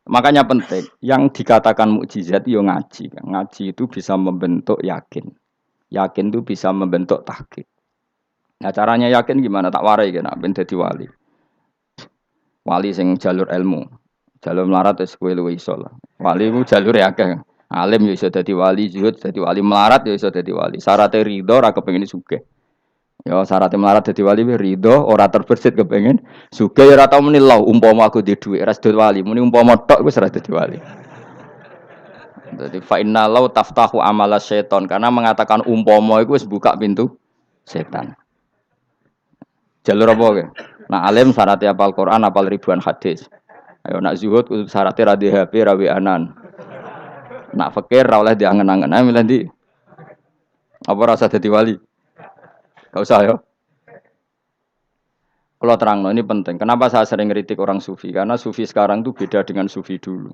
Makanya penting. Yang dikatakan mukjizat yo ngaji. Ngaji itu bisa membentuk yakin. Yakin itu bisa membentuk tahqiq. Nah caranya yakin gimana? Tak warai kena ben dadi wali. Wali sing jalur ilmu. Jalur melarat wis kowe luwih iso lah. Wali ku jalur akeh. Alim yo iso dadi wali, zuhud dadi wali, melarat yo iso dadi wali. Syaratnya ridho ora kepengin sugih. Ya syaratnya melarat dadi wali ridho ora terbersit kepengin sugih ya ora tau muni lho umpama aku di dhuwit ora dadi wali, muni umpama tok wis ora dadi wali. Jadi fa inna law taftahu amala syaiton karena mengatakan umpama itu wis buka pintu setan. Jalur apa ke? Nah alim syaratnya hafal Quran, hafal ribuan hadis. Ayo nak zuhud syaratnya ra di HP, ra anan. Nak fakir ra oleh diangen-angen. Ayo milih ndi? Apa rasa dadi wali? Gak usah ya. Kalau terang, ini penting. Kenapa saya sering ngeritik orang sufi? Karena sufi sekarang itu beda dengan sufi dulu.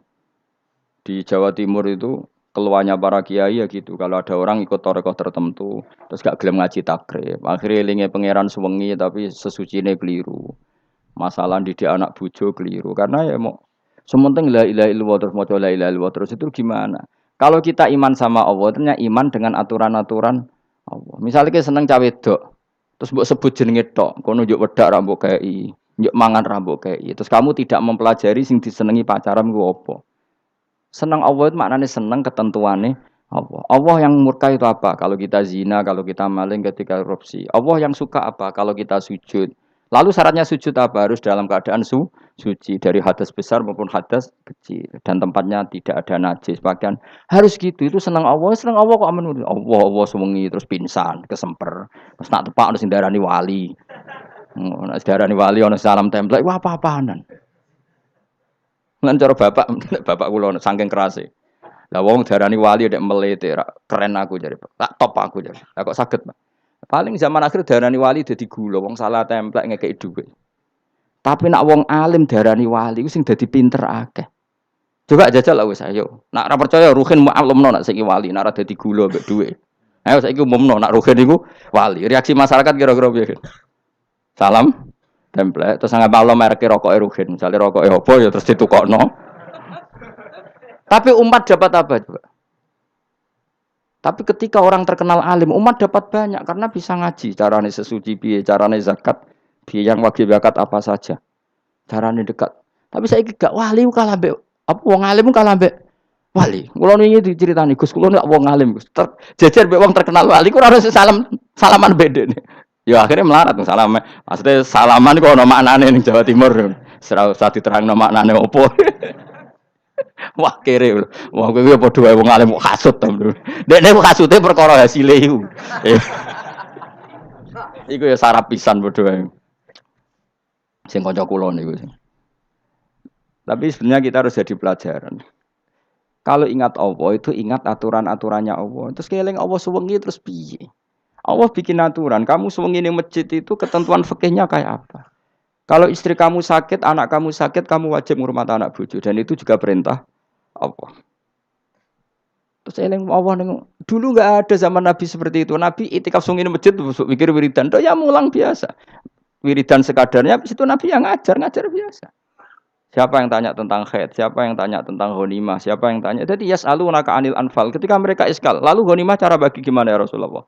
Di Jawa Timur itu keluarnya para kiai ya gitu. Kalau ada orang ikut torekoh tertentu, terus gak gelem ngaji takrib. Akhirnya elinge pangeran suwengi tapi sesucine keliru. Masalah didik anak bojo keliru. Karena ya mau sementing la ilaha illallah terus maca la ilaha illallah terus itu gimana? Kalau kita iman sama Allah, ternyata iman dengan aturan-aturan Allah. Misalnya kita seneng cawe wedok, terus mbok sebut jenenge tok, kono njuk wedak ra mbok kei, njuk mangan ra mbok kei. Terus kamu tidak mempelajari sing disenengi pacaran ku apa? Seneng Allah itu maknanya seneng ketentuannya Allah. Allah yang murka itu apa? Kalau kita zina, kalau kita maling, ketika korupsi. Allah yang suka apa? Kalau kita sujud. Lalu syaratnya sujud apa? Harus dalam keadaan suci dari hadas besar maupun hadas kecil dan tempatnya tidak ada najis. Bahkan harus gitu. Itu senang Allah kok aman. Allah sewengi terus pingsan, kesemper. Terus nak tepak ono sing darani wali. Ono darani wali ono salam template. Wah apa-apaanan. Ngan cara bapak kula saking kerase. Lah wong darani wali nek melete keren aku jare. Tak top aku jare. Lah kok saged, Pak? Paling zaman akhir darani wali dadi gula, wong salah templek ngekeki dhuwit. Tapi nak wong alim darani wali ku sing dadi pinter akeh. Coba jajal lah wis ayo. Nak ora percaya Ruhin mu'allimno nak saiki wali, nak ora dadi gula mbek dhuwit. Ayo saiki umumno nak Ruhin iku wali. Reaksi masyarakat kira-kira piye? Salam templek terus nggak malam merek rokoke Ruhin. Misale rokoke opo ya terus ditukokno. Tapi umat dapat apa coba? Tapi ketika orang terkenal alim, umat dapat banyak karena bisa ngaji. Carane sesuci piye, carane zakat, piye yang wajib zakat apa saja. Carane dekat. Tapi saya gak wali kalah mbek apa wong alim kalah mbek wali. Kula niki diceritani Gus, kula nek wong alim Gus. Jejer mbek wong terkenal wali ku ora salaman bedene. Ya akhirnya melarat salam. Maksudnya salaman kok ono maknane ning Jawa Timur. Ora usah diterangno maknane opo. Wah kere, wah kowe padha wae wong alim kok kasut to. Dekne kasute perkara hasile iku. Iku ya sarap pisan padha wae. Sing kanca kula niku. Tapi sebenarnya kita harus jadi pelajaran. Kalau ingat Allah itu ingat aturan-aturannya Allah. Terus keling Allah suwengi terus piye? Allah bikin aturan. Kamu suwengi ning masjid itu ketentuan fikihnya kayak apa? Kalau istri kamu sakit, anak kamu sakit, kamu wajib ngurmat anak bojo dan itu juga perintah Allah. Terus eling Allah dulu enggak ada zaman Nabi seperti itu. Nabi itikaf sungi masjid mikir wiridan, ya mulang biasa. Wiridan sekadarnya habis itu Nabi yang ngajar biasa. Siapa yang tanya tentang haid, siapa yang tanya tentang ghanimah, siapa yang tanya. Jadi yas'alunaka 'anil anfal. Ketika mereka iskal, lalu ghanimah cara bagi gimana ya Rasulullah?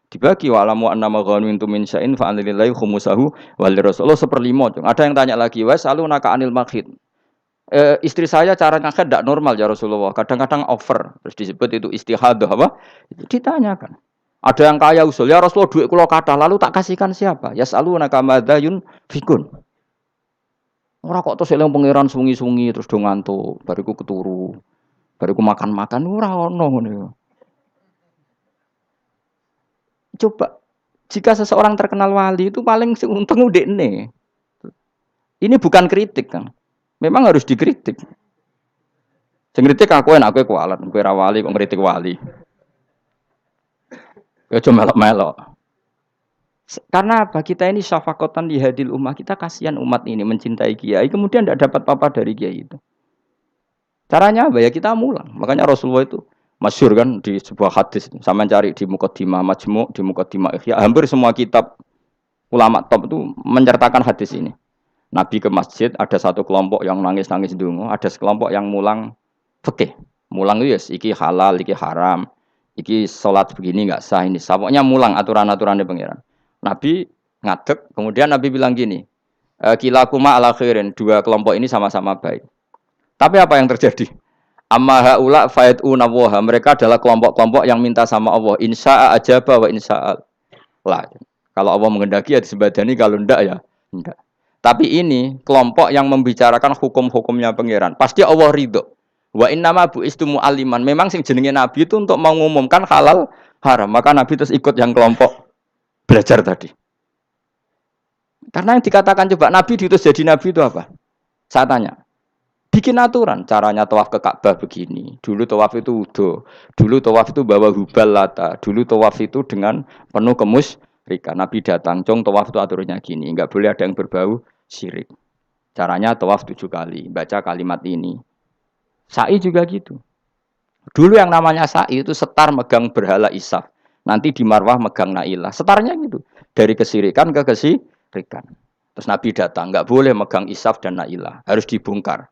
Dibagi wa'lamu annama ghanimtum min syai'in fa anlillahi khumusahu wal Rasulullah 1/5. Ada yang tanya lagi, was'alunaka 'anil makhid. Istri saya cara ngakad tidak normal ya Rasulullah. Kadang-kadang over. Terus disebut itu istihadah apa? Ditanyakan. Ada yang kaya usul, ya Rasulullah duit kula kathah lalu tak kasihkan siapa? Yas'alunaka madza yunfikun. Ora kok terus eling pangeran sungi-sungi terus do ngantuk, bariku keturu. Bariku makan-makan ora ono ngono. Coba jika seseorang terkenal wali itu paling untung udekne. Ini bukan kritik, Kang. Memang harus dikritik. Sing kritik aku enak kowe kualat, kowe ra wali kok ngritik wali. Ya cuma melok-melok. Karena apa? Kita ini syafaqatan li hadil ummah, kita kasihan umat ini mencintai kiai, kemudian tidak dapat apa-apa dari kiai itu. Caranya apa ya? Kita mulang. Makanya Rasulullah itu masyhur kan di sebuah hadis, sama cari di Muqaddimah Majmu', di Muqaddimah Ihya, hampir semua kitab ulama top itu menceritakan hadis ini. Nabi ke masjid, ada satu kelompok yang nangis-nangis ndonga, ada sekelompok yang mulang fikih. Mulang itu yes, iki halal, iki haram, iki sholat begini nggak sah ini. Pokoknya mulang aturan-aturannya pangeran. Nabi ngadeg, kemudian Nabi bilang gini, kilakuma ala khairin, dua kelompok ini sama-sama baik. Tapi apa yang terjadi? Amma haula fayatuna waha, mereka adalah kelompok-kelompok yang minta sama Allah, insya'a ajaba wa insya'al. Lah, kalau Allah menghendaki ya disembadani, kalau ndak ya ndak. Tapi ini kelompok yang membicarakan hukum-hukumnya pangeran. Pasti Allah ridho. Wa innama bu'istu mu'alliman. Memang sing jenenge Nabi itu untuk mengumumkan halal haram. Maka Nabi terus ikut yang kelompok belajar tadi. Karena yang dikatakan coba Nabi diutus jadi Nabi itu apa? Saya tanya. Bikin aturan. Caranya tawaf ke Ka'bah begini. Dulu tawaf itu wudu. Dulu tawaf itu bawa hubal lata. Dulu tawaf itu dengan penuh kemusyrikan. Nabi datang. Cong tawaf itu aturannya gini. Enggak boleh ada yang berbau syirik. Caranya tawaf 7 kali. Baca kalimat ini. Sa'i juga gitu. Dulu yang namanya sa'i itu setar megang berhala Isaf. Nanti di Marwah megang Nailah. Setarnya gitu. Dari kesirikan ke kesirikan. Terus Nabi datang. Enggak boleh megang Isaf dan Nailah. Harus dibongkar.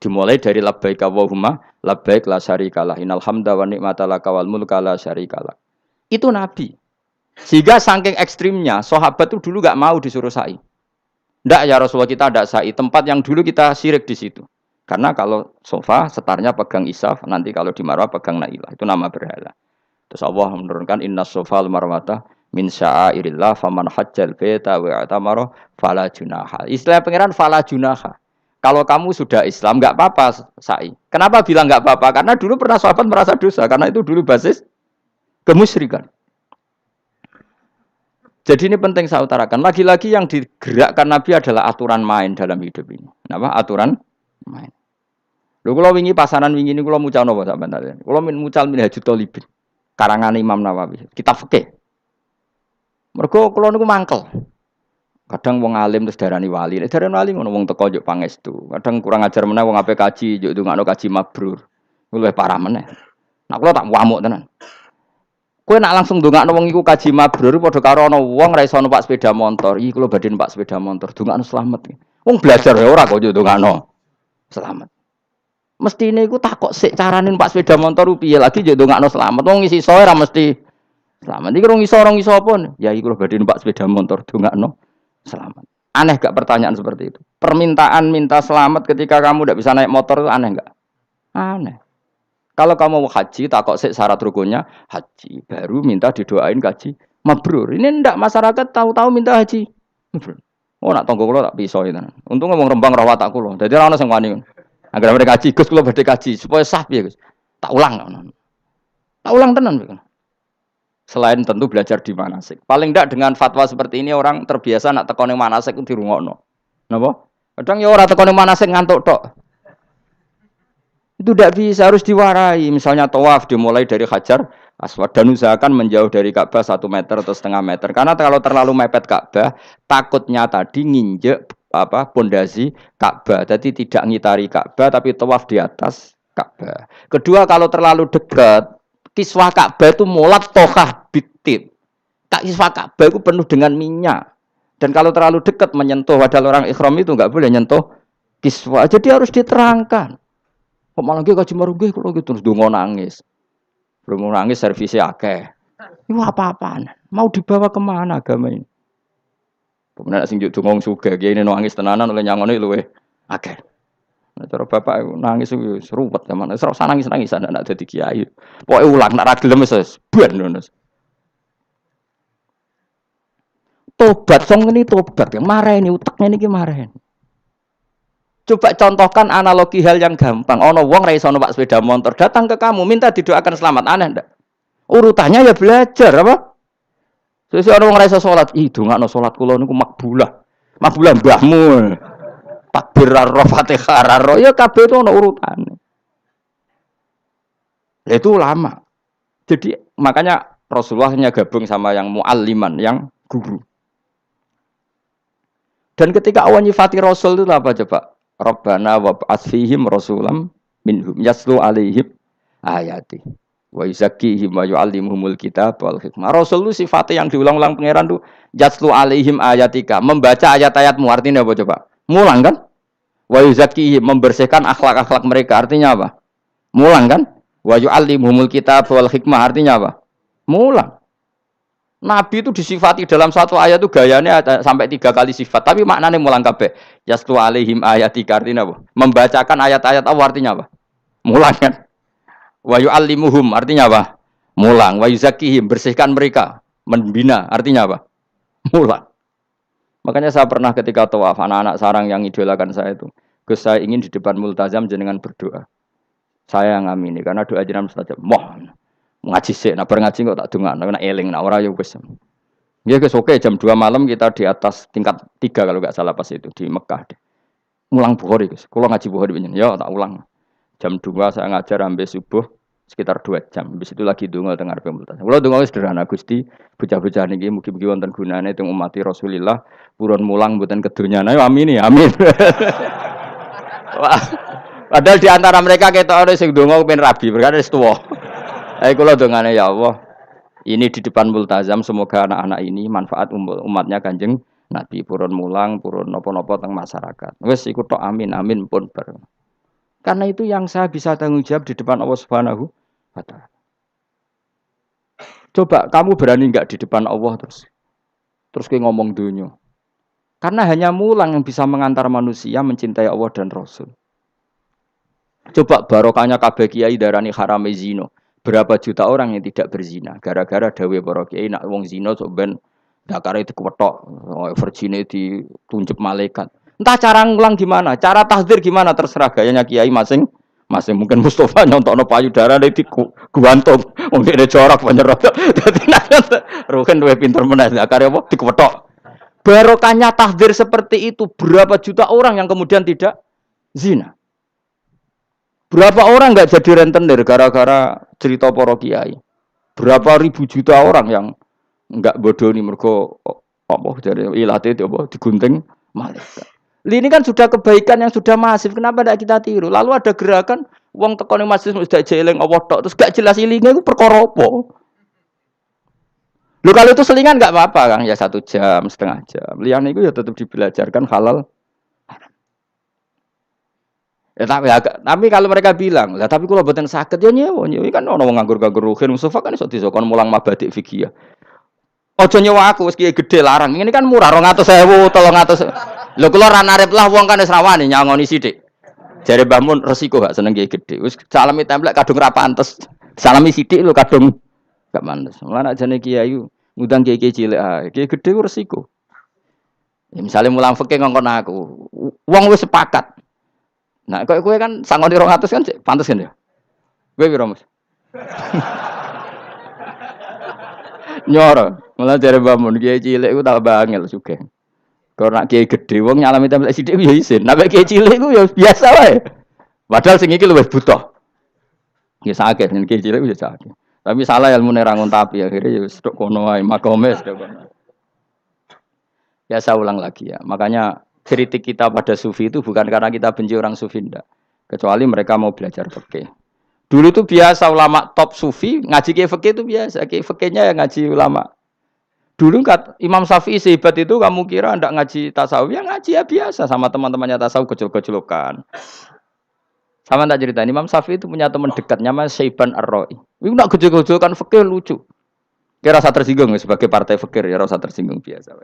Dimulai dari labbaik Allahumma labbaik la syarikalah. Innal hamda wa ni'mata laka wal mulka la syarikalah. Itu Nabi. Sehingga saking ekstrimnya, sahabat itu dulu enggak mau disuruh sa'i. Enggak ya Rasulullah, kita ada sa'i. Tempat yang dulu kita syirik di situ. Karena kalau sofa setarnya pegang Isaf, nanti kalau di Marwah pegang Nailah. Itu nama berhala. Terus Allah menurunkan inna sofa al-marwata min sya'airillah faman hajjal baita wa i'tamara fala junaha. Istilah pangeran fala junaha. Kalau kamu sudah Islam enggak apa-apa sa'i. Kenapa bilang enggak apa-apa? Karena dulu pernah sahabat merasa dosa, karena itu dulu basis kemusyrikan. Jadi ini penting saya utarakan. Lagi-lagi yang digerakkan Nabi adalah aturan main dalam hidup ini. Apa? Aturan main. Lho kula wingi pasanan wingi niku kula mucal napa sampean tadi. Kula mucal Minhajut Thalibin. Karangan Imam Nawawi. Kitab fikih. Mergo kula niku mangkel. Kadang wong alim terus darani wali. Nek darani wali ngono wong teko njuk pangestu. Kadang kurang ajar meneh wong ape kaji njuk ndongakno kaji mabrur. Luwih parah meneh. Nah kula tak wamuk tenan. Kowe nak langsung ndongakno wong iku kaji mabrur padha karo ana wong ra iso numpak sepeda motor. Iki kula badhe numpak sepeda motor. Ndongakno slamet. Wong belajar ya ora kok njuk ndongakno selamat. Mestine iku takok sik carane numpak sepeda motor piye lagi njuk ndongakno selamat. Wong isi iso ora mesti selamat. Iki rong iso apa? Ya iku lho badhe numpak sepeda motor ndongakno selamat. Aneh gak pertanyaan seperti itu? Permintaan minta selamat ketika kamu tidak bisa naik motor itu aneh gak? Aneh. Kalau kamu mau haji, takok sik syarat rukunnya haji, baru minta didoain haji mabrur. Ini ndak masyarakat tahu-tahu minta haji mabrur. Oh nak tonggo kula tak piso itu. Untung ngomong Rembang rawat tak kula. Dadi ora ono sing wani. Agar mereka kaji, Gus kula badhe kaji supaya sah piye Gus. Tak ulang. Tak ulang tenan. Selain tentu belajar di manasik. Paling tidak dengan fatwa seperti ini orang terbiasa nak teko ning manasik ku dirungokno. Napa? Kadang ya ora teko ning manasik ngantuk tok. Itu tidak bisa, harus diwarai. Misalnya tawaf dimulai dari Hajar Aswad dan usahakan menjauh dari Ka'bah 1 meter atau setengah meter. Karena kalau terlalu mepet Ka'bah, takutnya tadi nginjek pondasi Ka'bah. Jadi tidak ngitari Ka'bah tapi tawaf di atas Ka'bah. Kedua, kalau terlalu dekat kiswah Ka'bah itu mulat tohah bitit. Kiswah Ka'bah itu penuh dengan minyak. Dan kalau terlalu dekat menyentuh, padahal orang ikhram itu enggak boleh nyentuh kiswah. Jadi harus diterangkan. Kok malah nggih kaji marung nggih kula terus ndonga nangis. Belum nangis servisnya akeh. Itu apa-apaan? Mau dibawa kemana agama ini? Kemudian sing juk dongong sugih kiai ini nangis tenanan oleh nyangone luweh akeh. Nah, cara bapak nangis itu seruwet zaman. Wis ora nangis-nangis anak dadi kiai. Pokoke ulang nek ra gelem wis ben ngono. Tobat song ini tobat yang mareni utekne niki mareni. Coba contohkan analogi hal yang gampang. Ono wong ra iso numpak sepeda motor datang ke kamu minta didoakan selamat, aneh ndak? Urutannya ya belajar apa? Sesuk ono wong ra iso salat, dongakno salat kula niku makbulah. Makbulah mbahmu. Takbir ar Fatihah ar ya kabeh itu ono urutane. Lah itu lama. Jadi makanya Rasulullah hanya gabung sama yang mualliman, yang guru. Dan ketika awan nyifati Rasul itu apa coba? Rabbana wab'ats fihim rasulam minhum yaslu alaihim ayati wa yuzakkihim wa yu'allimuhumul kitab wal hikmah. Rasul itu sifatnya yang diulang-ulang pangeran itu yaslu alaihim ayatika, membaca ayat-ayatmu. Artinya apa coba? Mulang kan? Wa yuzakkihim membersihkan akhlak-akhlak mereka. Artinya apa? Mulang kan? Wa yu'allimuhumul kitab wal hikmah. Artinya apa? Mulang. Nabi itu disifati dalam satu ayat itu gayanya ada sampai 3 kali sifat. Tapi maknanya mulang kabeh. Yaslu alaihim ayatika artinya apa? Membacakan ayat-ayat Allah artinya apa? Mulang kan? Wa yu'allimuhum artinya apa? Mulang. Wa yuzakkihim bersihkan mereka. Membina artinya apa? Mulang. Makanya saya pernah ketika tawaf anak-anak sarang yang idolakan saya itu, Gus saya ingin di depan multazam jenengan berdoa. Saya yang ngamini karena doa jenengan mustajab. Ngaji sik, nak ngaji kok tak dongakno, nak eling, nak ora ya wis. Ya guys, oke jam 2 malam kita di atas tingkat 3 kalau enggak salah pas itu di Mekah. Mulang Bukhari guys. Kalau ngaji Bukhari begini, ya tak ulang. Jam 2 saya ngajar sampai subuh sekitar 2 jam. Habis itu lagi donga teng arep multazam. Kula donga sederhana Gusti, bocah-bocah niki mugi-mugi wonten gunane teng umat Rasulillah, purun mulang mboten kedunyane. Amin ya, amin. Wah, padahal di antara mereka ketok ana sing donga pengen rabi, berkata wis tuwa. Ayo kula dongane ya Allah. Ini di depan multazam semoga anak-anak ini manfaat umatnya Kanjeng Nabi purun mulang, purun napa-napa teng masyarakat. Wis iku tok amin amin pun bareng. Karena itu yang saya bisa tanggung jawab di depan Allah Subhanahu wa taala. Coba kamu berani enggak di depan Allah terus kayak ngomong dunia. Karena hanya mulang yang bisa mengantar manusia mencintai Allah dan Rasul. Coba barokahnya kabeh kiai darani harame zina. Berapa juta orang yang tidak berzina gara-gara dawe para kiai nak wong zina sok ben dakare dikwetok, virgine ditunjuk malaikat. Entah cara ngulang gimana, cara tahdzir gimana terserah gayanya kiai masing-masing. Mungkin Mustafa nyontokno payudara nek diguantung, wong dene corak penyerot. Dadi nek roken duwe pinter meneh dakare apa dikwetok. Barokahnya tahdzir seperti itu berapa juta orang yang kemudian tidak zina. Berapa orang enggak jadi rentenir gara-gara cerita para kiai? Berapa ribu juta orang yang enggak bodoni mergo apa jare ilate itu apa digunting malaikat. Ini kan sudah kebaikan yang sudah masif. Kenapa tidak kita tiru? Lalu ada gerakan wong teko ning masjid sudah jeling Allah tok terus gak jelas ilinge iku perkara apa? Lho kalau itu selingan enggak apa-apa Kang ya 1 jam, setengah jam. Liyane iku ya tetap dibelajarkan halal. Ya, tapi kalau mereka bilang, lah tapi kalau boten sakit ya nyewa kan ono wong nganggur-nganggur ruhin Mustafa kan iso disokon mulang mabadik fikih. Aja nyewa aku wis kiye gedhe larang. Ini kan murah 200.000, 300. Lho kula ra narep lah wong kan wis rawani nyangoni sithik. Jare Mbah Mun resiko gak seneng kiye gedhe. Wis salami templek kadung ra pantes. Salami sithik lho kadung gak pantes. Mulane jane kiai ngundang kiai cilik ae. Kiai gedhe ku resiko. Ya misale mulang fikih ngongkon aku. Wong wis sepakat. Nah, kowe kan sangoni 200 kan pantes kan ya? Kowe piro, Mas? Nyoro, malah jare Mbah Mun kiai cilik ku tak bangel sugih. Karena kiai gedhe wong nyalami templek sithik ya isin. Nek kiai cilik ku ya biasa wae. Padahal sing iki luwih butuh. Ya sakit nek kiai cilik ya sakit. Tapi salah ilmune ra ngontapi akhirnya ya wis tok kono wae makome tok kono. Ya saya ulang lagi ya. Makanya kritik kita pada sufi itu bukan karena kita benci orang sufi enggak. Kecuali mereka mau belajar fikih. Dulu itu biasa ulama top sufi ngaji kiai fikih itu biasa. Kiai fikihnya yang ngaji ulama. Dulu kan Imam Syafi'i sehebat itu kamu kira enggak ngaji tasawuf? Ya ngaji ya biasa sama teman-temannya tasawuf kecil-kecilokan. Sama tak cerita Imam Syafi'i itu punya teman dekat namanya Syaiban Ar-Ra'i. Itu nak kecil-kecilokan fikih lucu. Kira rasa tersinggung sebagai partai fikih ya rasa tersinggung biasa.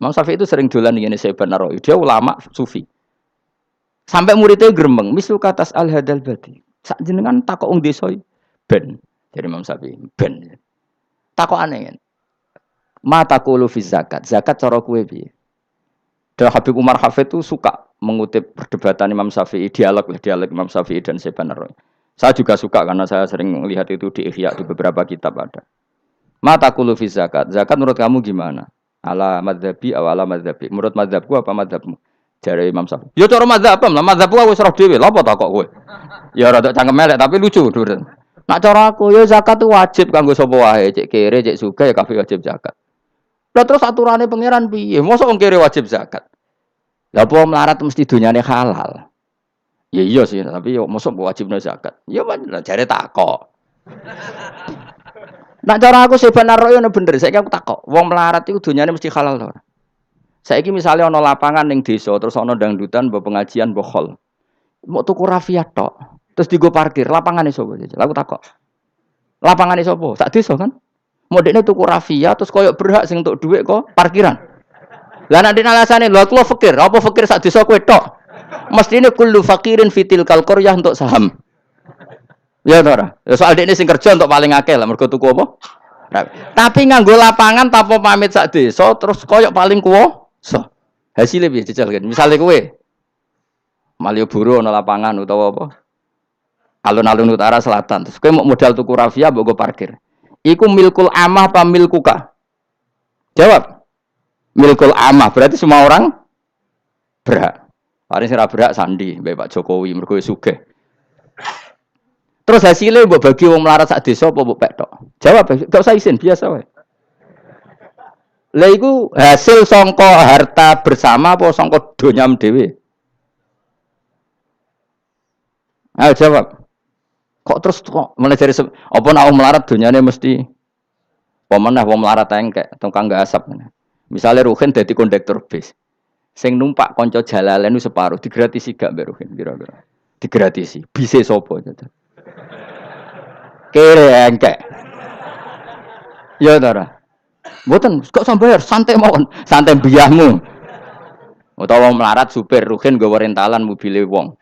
Imam Syafi'i itu sering dolan dengan Syaiban Ar-Ra'i. Dia ulama sufi. Sampai muridnya gremeng, mislu katas al-hadal badi. Sak jenengan takok wong desa ben. Dari Imam Syafi'i, ben. Takok aneh kan. Ma taqulu fi zakat. Zakat cara kowe piye? Dan Habib Umar Hafid itu suka mengutip perdebatan Imam Syafi'i, dialog Imam Syafi'i dan Syaiban Ar-Ra'i. Saya juga suka karena saya sering melihat itu di Ihya di beberapa kitab ada. Ma taqulu fi zakat. Zakat menurut kamu gimana? Ala madzhabi aw ala madzhabi. Menurut madzhabku apa madzhabmu? Jare Imam Syafi'i. Ya cara madzhab lah, madzhabku aku wis roh dhewe. Lha apa tak kok kowe? Ya rada cangkem elek tapi lucu, Dur. Nak cara aku ya zakat itu wajib kanggo sapa wae, cek kere, cek sugih ya kabeh wajib zakat. Lah terus aturane pangeran piye? Mosok wong kere wajib zakat. Lah apa melarat mesti dunyane halal. Ya iya sih, tapi yo mosok wajibno zakat. Ya jare takok. Nak cara aku Syaiban Ar-Ra'i ono bener, saiki aku takok. Wong melarat iku dunyane mesti halal to. Saiki misalnya ana lapangan ning desa terus ana dangdutan mbok pengajian mbok hol. Mau tuku rafia tok. Terus digo parkir, lapangane sapa? Aku takok. Lapangane sapa? Sak desa kan? Modekne tuku rafia terus koyo berhak sing entuk dhuwit kok parkiran. Lah nek alasane lho aku fakir, apa fakir sak desa kowe tok? Mestine kullu fakirin fitil kal qaryah untuk saham. Ya to ora? Ya soal dekne sing kerja untuk paling akeh lah mergo tuku apa? Tapi nganggo lapangan tanpa pamit sak desa terus koyo paling kuwasa. Hasilnya piye jajal kan? Misale kowe Malioboro ana lapangan utawa apa? Alun-alun utara selatan. Terus kowe mau modal tuku rafia mbok go parkir. Iku milkul amah apa milkuka? Jawab. Milkul amah berarti semua orang berhak. Paling sing berhak sandi mbek Pak Jokowi mergo sugih. Terus hasilnya mbok bagi wong melarat sak desa apa mbok pek tok? Jawab, gak usah izin, biasa wae. Lah iku hasil sangka harta bersama apa sangka donyam dhewe? Ayo jawab. Kok terus kok mulai dari apa nak wong melarat donyane mesti pemenah wong melarat engkek tukang gak asap. Misalnya Ruhin dadi kondektur bis. Sing numpak kanca jalalen separuh digratisi gak mbek Ruhin kira-kira. Digratisi. Bise sapa gitu. Kere engkek. Ya ora. Mboten kok sambayar santai mawon, santai mbiyahmu. Utawa melarat supir Ruhin nggawa rentalan mobile wong.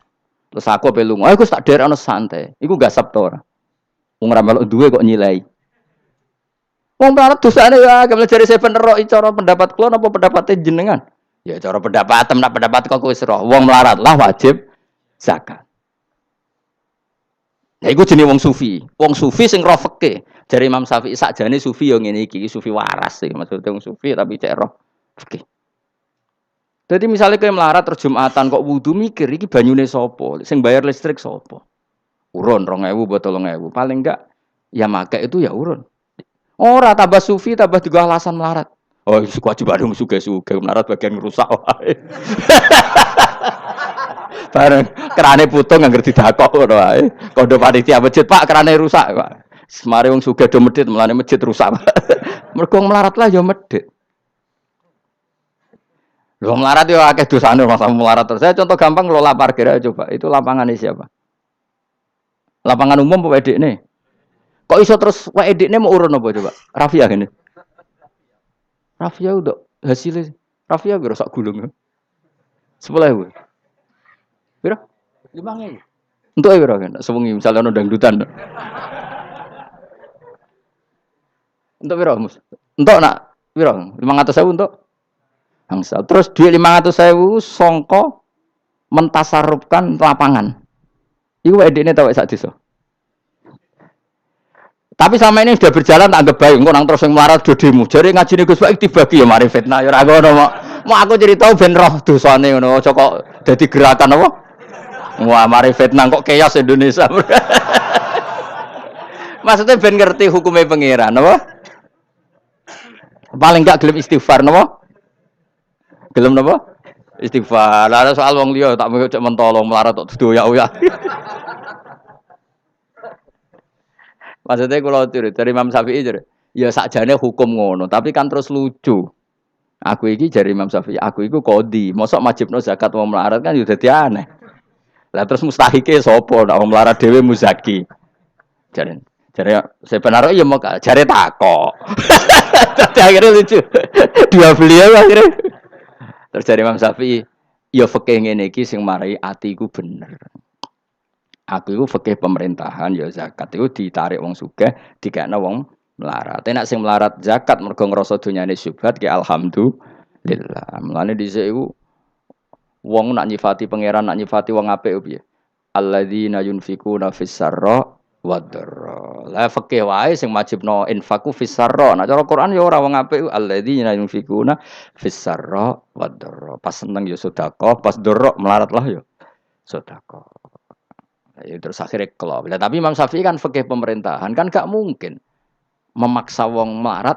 Terus aku ape lunga, aku tak derekno santai. Iku gak sabto ora. Wong ra melok duwe kok nyilai. Wong melarat dosane ya, kemel jare seven ero cara pendapat kula napa pendapate jenengan? Ya cara pendapat nak pendapat kok wis roh. Wong melarat lah wajib zakat. Nah iku jenenge wong sufi. Wong sufi sing roh fikih. Jare Imam Syafi'i sakjane sufi yo ngene iki, sufi waras iki maksudnya wong sufi tapi cek roh fikih. Jadi misalnya kayak melarat terus Jumatan kok wudu mikir iki banyune sapa? Sing bayar listrik sapa? Urun 2.000 botol 3.000. Paling enggak ya make itu ya urun. Ora tambah sufi tambah juga alasan melarat. Oh, kewajiban dong suge-suge melarat bagian ngerusak wae. Bareng kerane putung anggar didakok ngono wae. Kondo panitia masjid, Pak, kerane rusak, Pak. Semare wong sugih do medhit, mulane masjid rusak. Mergo melarat lah ya medhit. Lho melarat yo akeh dosane masa melarat terus. Saya contoh gampang ngelola parkir aja coba. Itu lapangannya siapa? Lapangan umum apa edekne? Kok iso terus wae edekne mau urun apa coba? Rafia gini. Rafia udah hasilnya. Rafia biro sak gulung. 10.000. Biro? 5.000. Untuk biro kan? Sewengi misalnya ono dangdutan. Untuk biro mus. Untuk nak biro 500.000 untuk bangsa. Terus duit 500.000 songko mentasarufkan lapangan. Iku edekne tau sak desa. Tapi sama ini sudah berjalan tak anggap baik. Engko nang terus yang melarat do demo. Jare ngajine Gus Pak dibagi ya mari fitnah ya ora ngono mau aku cerita ben roh dosane ngono. Aja kok dadi gerakan apa? Wah, mari fitnah kok chaos Indonesia. Maksudnya ben ngerti hukumnya pangeran apa? Paling enggak gelem istighfar napa? Gelem napa? Istighfar. Lah soal wong liya tak mau cek mentolo melarat tok doyak-oyak. Maksudnya kalau dari Imam Syafi'i ya sakjane hukum ngono, tapi kan terus lucu. Aku iki dari Imam Syafi'i, aku iku qadhi. Mosok wajibno zakat wong melarat kan ya dadi aneh. Lah terus mustahike sapa nek wong melarat dhewe muzaki. Jare sebenarnya ya mau jare takok. Dadi akhirnya lucu. Dua beliau akhirnya. Terus dari Imam Syafi'i, ya fikih ngene iki sing marai atiku bener. Aku itu fikih pemerintahan ya zakat itu ditarik wong sugih dikekno wong melarat. Nek sing melarat zakat mergo ngrasa dunyane syubhat ki alhamdulillah. Mulane dhisik iku wong nak nyifati pangeran nak nyifati wong apik piye? Alladzina yunfikuna fis sarra wadh-dharra. Lah fikih wae sing wajibno infaku fis sarra. Nek cara Quran ya ora wong apik alladzina yunfikuna fis sarra wadh-dharra. Pas seneng ya sedekah, pas dharra melarat lah ya sedekah. Ya, terus akhirnya kelop. Tapi Imam Syafi'i kan fikih pemerintahan kan gak mungkin memaksa wong melarat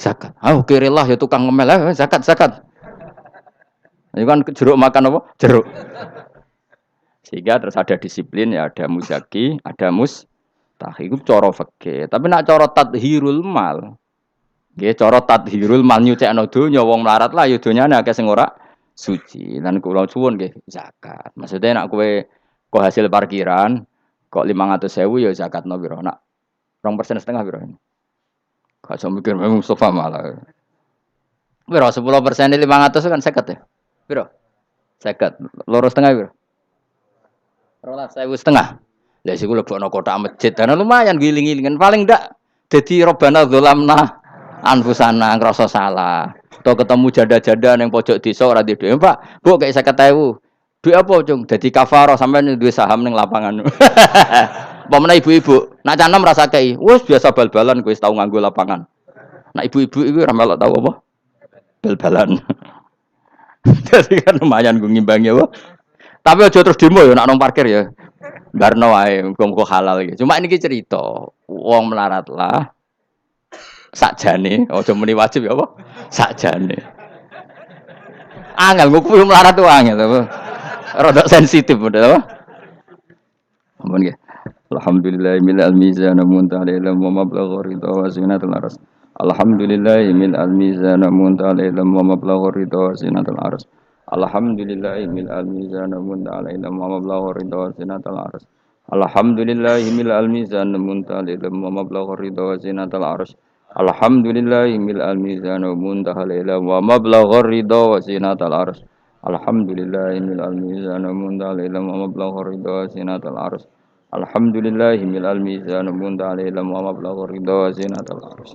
zakat. Kirilah ya tukang ngemel zakat. Ini kan jeruk makan apa? Jeruk. Sehingga terus ada disiplin ya ada muzaki, ada mustahik itu cara fikih. Tapi nak cara tadhirul mal Nggih cara tadhirul mal nyucekno donya wong melarat lah ya donyane akeh sing ora suci. Lan kula suwun nggih zakat. Maksudnya nek kowe kok hasil parkiran kok 500.000 ya zakatno piro? Nak 2,5% piro? Gak usah mikir memang Mustafa malah. Piro 10% 500 kan 50 ya? Piro? 50. Loro setengah piro? 12.500. Lah sik lebokno kotak masjid. Dan lumayan giling-gilingan paling ndak dadi robana dzalamna anfusana ngrasa salah. Atau ketemu janda-janda yang pojok desa ora duwe dhuwit. Pak, Bu kayak 50.000. Duit apa, Cung? Dadi kafarah sampean duwe saham ning lapangan. Pemene ibu-ibu, nak canom rasa kei. Wes biasa bal-balan kowe wis tau nganggo lapangan. Nak ibu-ibu iku ora melok tau apa? Bal-balan. Jadi kan lumayan gue ngimbangi apa. Tapi aja terus demo ya nak nang parkir ya. Barno wae muga-muga halal iki. Cuma ini cerita, wong melarat lah sakjane, aja muni wajib ya apa? Sakjane. Angel nguku melarat tuh angel apa? Rada sensitif bener apa? Ampun nggih. Alhamdulillah mil al-mizan muntal ilm wa mablagh ridha wa zinatul aras. Alhamdulillah mil al-mizan muntal ilm wa mablagh ridha wa zinatul aras. Alhamdulillah mil al-mizan muntal ilm wa mablagh ridha wa zinatul aras. Alhamdulillah mil al-mizan muntal ilm wa mablagh ridha wa zinatul aras. Alhamdulillah mil al-mizan muntal ilm wa mablagh ridha wa zinatul aras. Alhamdulillah mil al-mizan muntal ilm wa mablagh ridha wa zinatul aras. Alhamdulillah mil al-mizan muntal ilm wa mablagh ridha wa zinatul aras.